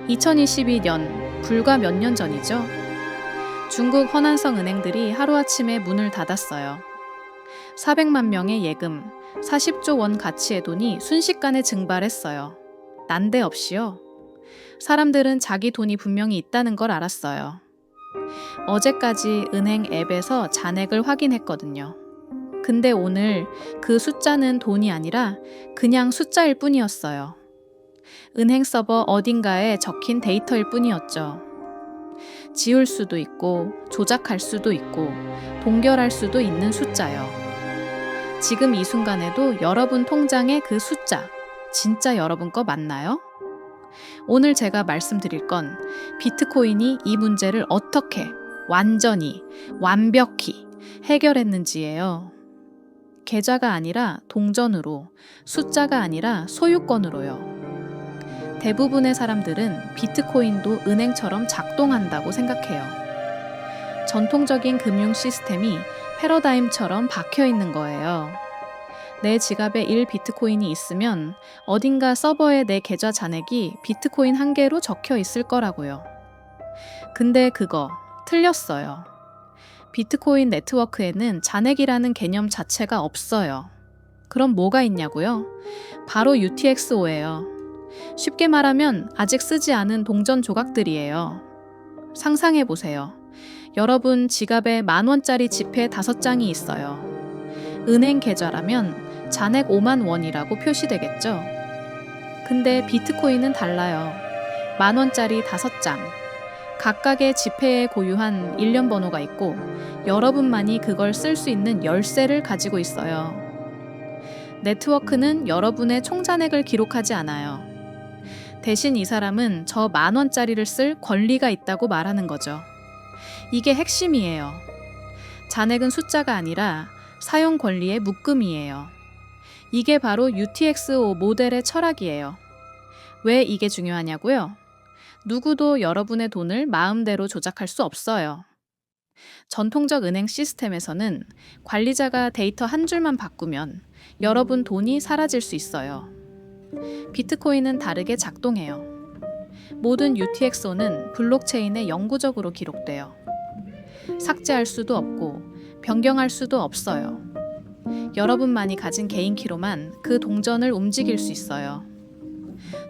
2022년, 불과 몇 년 전이죠. 중국 허난성 은행들이 하루아침에 문을 닫았어요. 400만 명의 예금, 40조 원 가치의 돈이 순식간에 증발했어요. 난데없이요. 사람들은 자기 돈이 분명히 있다는 걸 알았어요. 어제까지 은행 앱에서 잔액을 확인했거든요. 근데 오늘 그 숫자는 돈이 아니라 그냥 숫자일 뿐이었어요. 은행 서버 어딘가에 적힌 데이터일 뿐이었죠. 지울 수도 있고 조작할 수도 있고 동결할 수도 있는 숫자요. 지금 이 순간에도 여러분 통장의 그 숫자, 진짜 여러분 거 맞나요? 오늘 제가 말씀드릴 건 비트코인이 이 문제를 어떻게 완전히, 완벽히 해결했는지예요. 계좌가 아니라 동전으로, 숫자가 아니라 소유권으로요. 대부분의 사람들은 비트코인도 은행처럼 작동한다고 생각해요. 전통적인 금융 시스템이 패러다임처럼 박혀 있는 거예요. 내 지갑에 1 비트코인이 있으면 어딘가 서버에 내 계좌 잔액이 비트코인 1개로 적혀 있을 거라고요. 근데 그거 틀렸어요. 비트코인 네트워크에는 잔액이라는 개념 자체가 없어요. 그럼 뭐가 있냐고요? 바로 UTXO예요. 쉽게 말하면 아직 쓰지 않은 동전 조각들이에요. 상상해보세요. 여러분 지갑에 10,000원짜리 지폐 5장이 있어요. 은행 계좌라면 잔액 5만 원이라고 표시되겠죠? 근데 비트코인은 달라요. 10,000원짜리 5장. 각각의 지폐에 고유한 일련 번호가 있고 여러분만이 그걸 쓸 수 있는 열쇠를 가지고 있어요. 네트워크는 여러분의 총잔액을 기록하지 않아요. 대신 이 사람은 저 10,000원짜리를 쓸 권리가 있다고 말하는 거죠. 이게 핵심이에요. 잔액은 숫자가 아니라 사용 권리의 묶음이에요. 이게 바로 UTXO 모델의 철학이에요. 왜 이게 중요하냐고요? 누구도 여러분의 돈을 마음대로 조작할 수 없어요. 전통적 은행 시스템에서는 관리자가 데이터 한 줄만 바꾸면 여러분 돈이 사라질 수 있어요. 비트코인은 다르게 작동해요. 모든 UTXO는 블록체인에 영구적으로 기록돼요. 삭제할 수도 없고 변경할 수도 없어요. 여러분만이 가진 개인 키로만 그 동전을 움직일 수 있어요.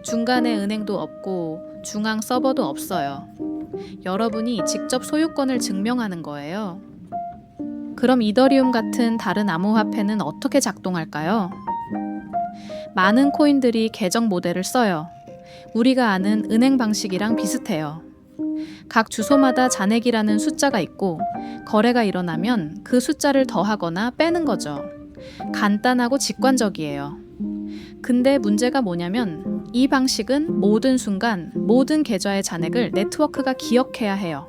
중간에 은행도 없고 중앙 서버도 없어요. 여러분이 직접 소유권을 증명하는 거예요. 그럼 이더리움 같은 다른 암호화폐는 어떻게 작동할까요? 많은 코인들이 계정 모델을 써요. 우리가 아는 은행 방식이랑 비슷해요. 각 주소마다 잔액이라는 숫자가 있고 거래가 일어나면 그 숫자를 더하거나 빼는 거죠. 간단하고 직관적이에요. 근데 문제가 뭐냐면 이 방식은 모든 순간 모든 계좌의 잔액을 네트워크가 기억해야 해요.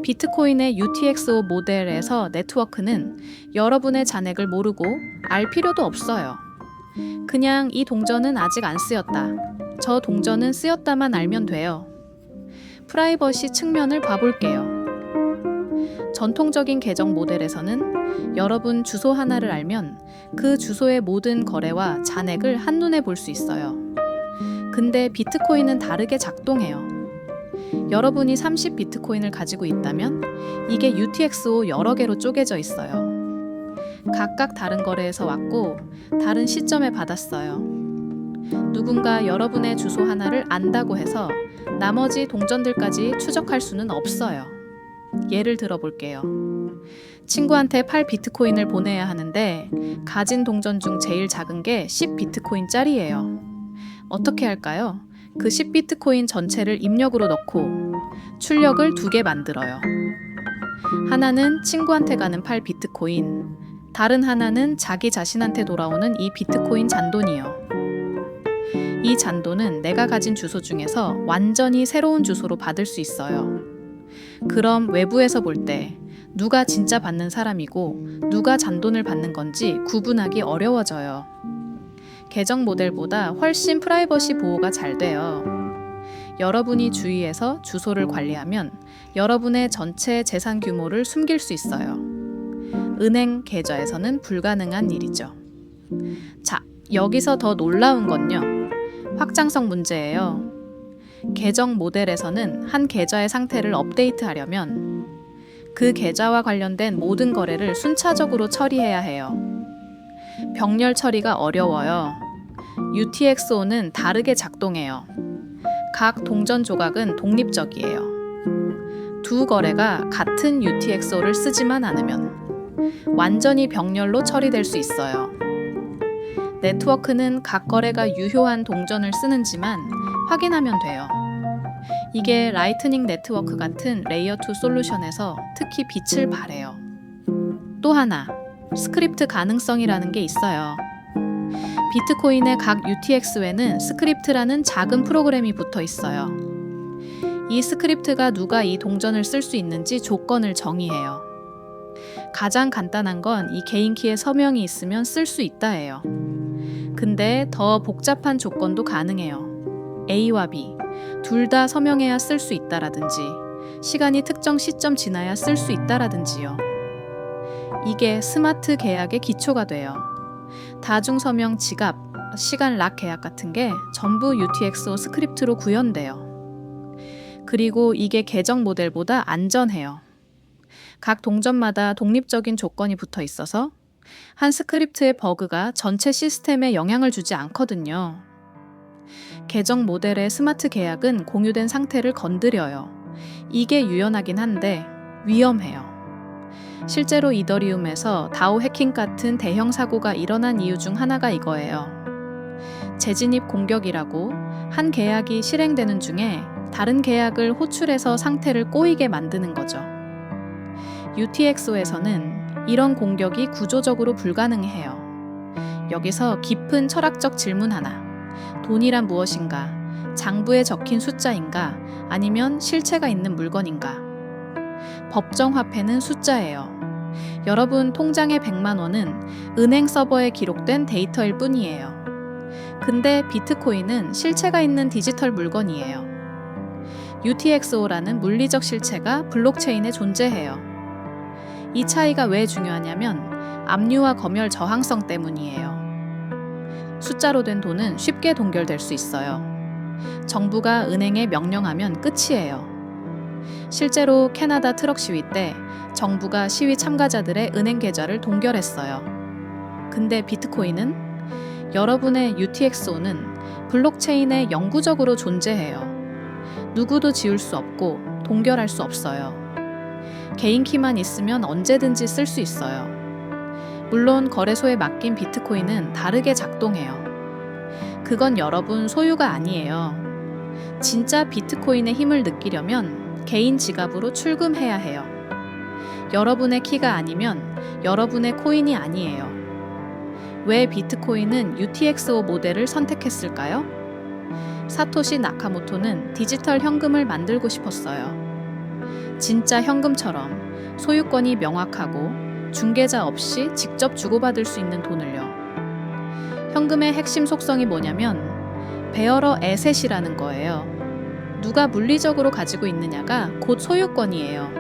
비트코인의 UTXO 모델에서 네트워크는 여러분의 잔액을 모르고 알 필요도 없어요. 그냥 이 동전은 아직 안 쓰였다. 저 동전은 쓰였다만 알면 돼요. 프라이버시 측면을 봐볼게요. 전통적인 계정 모델에서는 여러분 주소 하나를 알면 그 주소의 모든 거래와 잔액을 한눈에 볼 수 있어요. 근데 비트코인은 다르게 작동해요. 여러분이 30 비트코인을 가지고 있다면 이게 UTXO 여러 개로 쪼개져 있어요. 각각 다른 거래에서 왔고 다른 시점에 받았어요. 누군가 여러분의 주소 하나를 안다고 해서 나머지 동전들까지 추적할 수는 없어요. 예를 들어 볼게요. 친구한테 8 비트코인을 보내야 하는데 가진 동전 중 제일 작은 게 10 비트코인짜리예요. 어떻게 할까요? 그 10 비트코인 전체를 입력으로 넣고 출력을 2개 만들어요. 하나는 친구한테 가는 8 비트코인, 다른 하나는 자기 자신한테 돌아오는 이 비트코인 잔돈이요. 이 잔돈은 내가 가진 주소 중에서 완전히 새로운 주소로 받을 수 있어요. 그럼 외부에서 볼 때 누가 진짜 받는 사람이고 누가 잔돈을 받는 건지 구분하기 어려워져요. 계정 모델보다 훨씬 프라이버시 보호가 잘 돼요. 여러분이 주위에서 주소를 관리하면 여러분의 전체 재산 규모를 숨길 수 있어요. 은행 계좌에서는 불가능한 일이죠. 자, 여기서 더 놀라운 건요. 확장성 문제예요. 계정 모델에서는 한 계좌의 상태를 업데이트하려면 그 계좌와 관련된 모든 거래를 순차적으로 처리해야 해요. 병렬 처리가 어려워요. UTXO는 다르게 작동해요. 각 동전 조각은 독립적이에요. 두 거래가 같은 UTXO를 쓰지만 않으면 완전히 병렬로 처리될 수 있어요. 네트워크는 각 거래가 유효한 동전을 쓰는지만 확인하면 돼요. 이게 라이트닝 네트워크 같은 레이어 2 솔루션에서 특히 빛을 발해요. 또 하나, 스크립트 가능성이라는 게 있어요. 비트코인의 각 UTXO에는 스크립트라는 작은 프로그램이 붙어 있어요. 이 스크립트가 누가 이 동전을 쓸 수 있는지 조건을 정의해요. 가장 간단한 건 이 개인키에 서명이 있으면 쓸 수 있다예요. 근데 더 복잡한 조건도 가능해요. A와 B, 둘 다 서명해야 쓸 수 있다라든지 시간이 특정 시점 지나야 쓸 수 있다라든지요. 이게 스마트 계약의 기초가 돼요. 다중서명 지갑, 시간 락 계약 같은 게 전부 UTXO 스크립트로 구현돼요. 그리고 이게 계정 모델보다 안전해요. 각 동전마다 독립적인 조건이 붙어 있어서 한 스크립트의 버그가 전체 시스템에 영향을 주지 않거든요. 계정 모델의 스마트 계약은 공유된 상태를 건드려요. 이게 유연하긴 한데 위험해요. 실제로 이더리움에서 다오 해킹 같은 대형 사고가 일어난 이유 중 하나가 이거예요. 재진입 공격이라고 한 계약이 실행되는 중에 다른 계약을 호출해서 상태를 꼬이게 만드는 거죠. UTXO에서는 이런 공격이 구조적으로 불가능해요. 여기서 깊은 철학적 질문 하나. 돈이란 무엇인가? 장부에 적힌 숫자인가? 아니면 실체가 있는 물건인가? 법정 화폐는 숫자예요. 여러분 통장의 100만 원은 은행 서버에 기록된 데이터일 뿐이에요. 근데 비트코인은 실체가 있는 디지털 물건이에요. UTXO라는 물리적 실체가 블록체인에 존재해요. 이 차이가 왜 중요하냐면 압류와 검열 저항성 때문이에요. 숫자로 된 돈은 쉽게 동결될 수 있어요. 정부가 은행에 명령하면 끝이에요. 실제로 캐나다 트럭 시위 때 정부가 시위 참가자들의 은행 계좌를 동결했어요. 근데 비트코인은 여러분의 UTXO는 블록체인에 영구적으로 존재해요. 누구도 지울 수 없고 동결할 수 없어요. 개인 키만 있으면 언제든지 쓸 수 있어요. 물론 거래소에 맡긴 비트코인은 다르게 작동해요. 그건 여러분 소유가 아니에요. 진짜 비트코인의 힘을 느끼려면 개인 지갑으로 출금해야 해요. 여러분의 키가 아니면 여러분의 코인이 아니에요. 왜 비트코인은 UTXO 모델을 선택했을까요? 사토시 나카모토는 디지털 현금을 만들고 싶었어요. 진짜 현금처럼 소유권이 명확하고 중개자 없이 직접 주고받을 수 있는 돈을요. 현금의 핵심 속성이 뭐냐면 베어러 에셋이라는 거예요. 누가 물리적으로 가지고 있느냐가 곧 소유권이에요.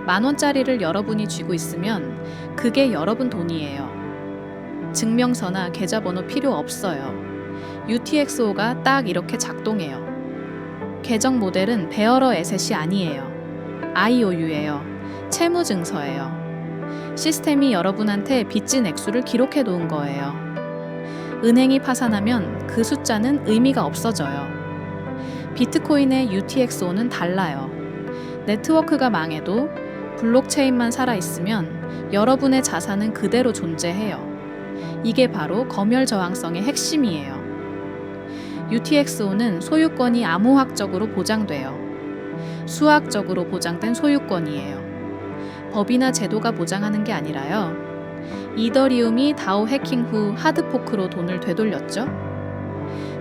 10,000원짜리를 여러분이 쥐고 있으면 그게 여러분 돈이에요. 증명서나 계좌번호 필요 없어요. UTXO가 딱 이렇게 작동해요. 계정 모델은 베어러 에셋이 아니에요. IOU예요. 채무 증서예요. 시스템이 여러분한테 빚진 액수를 기록해 놓은 거예요. 은행이 파산하면 그 숫자는 의미가 없어져요. 비트코인의 UTXO는 달라요. 네트워크가 망해도 블록체인만 살아있으면 여러분의 자산은 그대로 존재해요. 이게 바로 검열 저항성의 핵심이에요. UTXO는 소유권이 암호학적으로 보장돼요. 수학적으로 보장된 소유권이에요. 법이나 제도가 보장하는 게 아니라요. 이더리움이 다오 해킹 후 하드포크로 돈을 되돌렸죠.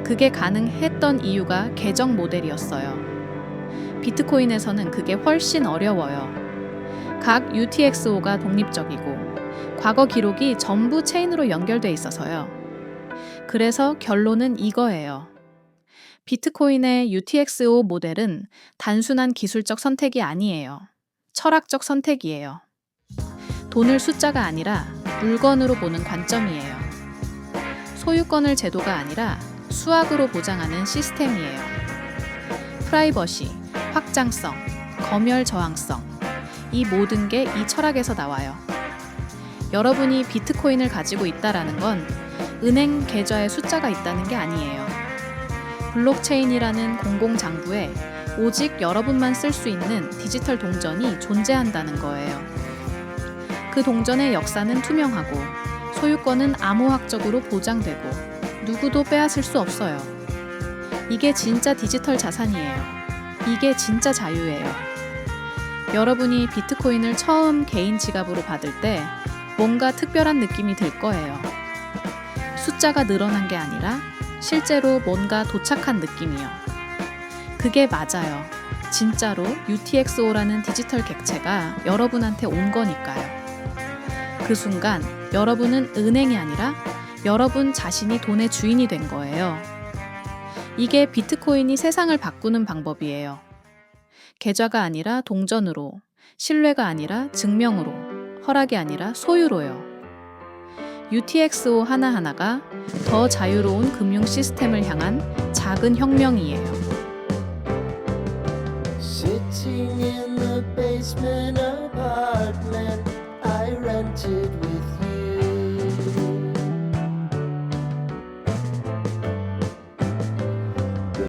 그게 가능했던 이유가 계정 모델이었어요. 비트코인에서는 그게 훨씬 어려워요. 각 UTXO가 독립적이고 과거 기록이 전부 체인으로 연결돼 있어서요. 그래서 결론은 이거예요. 비트코인의 UTXO 모델은 단순한 기술적 선택이 아니에요. 철학적 선택이에요. 돈을 숫자가 아니라 물건으로 보는 관점이에요. 소유권을 제도가 아니라 수학으로 보장하는 시스템이에요. 프라이버시, 확장성, 검열 저항성, 이 모든 게 이 철학에서 나와요. 여러분이 비트코인을 가지고 있다라는 건 은행 계좌에 숫자가 있다는 게 아니에요. 블록체인이라는 공공장부에 오직 여러분만 쓸 수 있는 디지털 동전이 존재한다는 거예요. 그 동전의 역사는 투명하고 소유권은 암호학적으로 보장되고 누구도 빼앗을 수 없어요. 이게 진짜 디지털 자산이에요. 이게 진짜 자유예요. 여러분이 비트코인을 처음 개인 지갑으로 받을 때 뭔가 특별한 느낌이 들 거예요. 숫자가 늘어난 게 아니라 실제로 뭔가 도착한 느낌이요. 그게 맞아요. 진짜로 UTXO라는 디지털 객체가 여러분한테 온 거니까요. 그 순간 여러분은 은행이 아니라 여러분 자신이 돈의 주인이 된 거예요. 이게 비트코인이 세상을 바꾸는 방법이에요. 계좌가 아니라 동전으로, 신뢰가 아니라 증명으로, 허락이 아니라 소유로요. UTXO 하나하나가 더 자유로운 금융 시스템을 향한 작은 혁명이에요.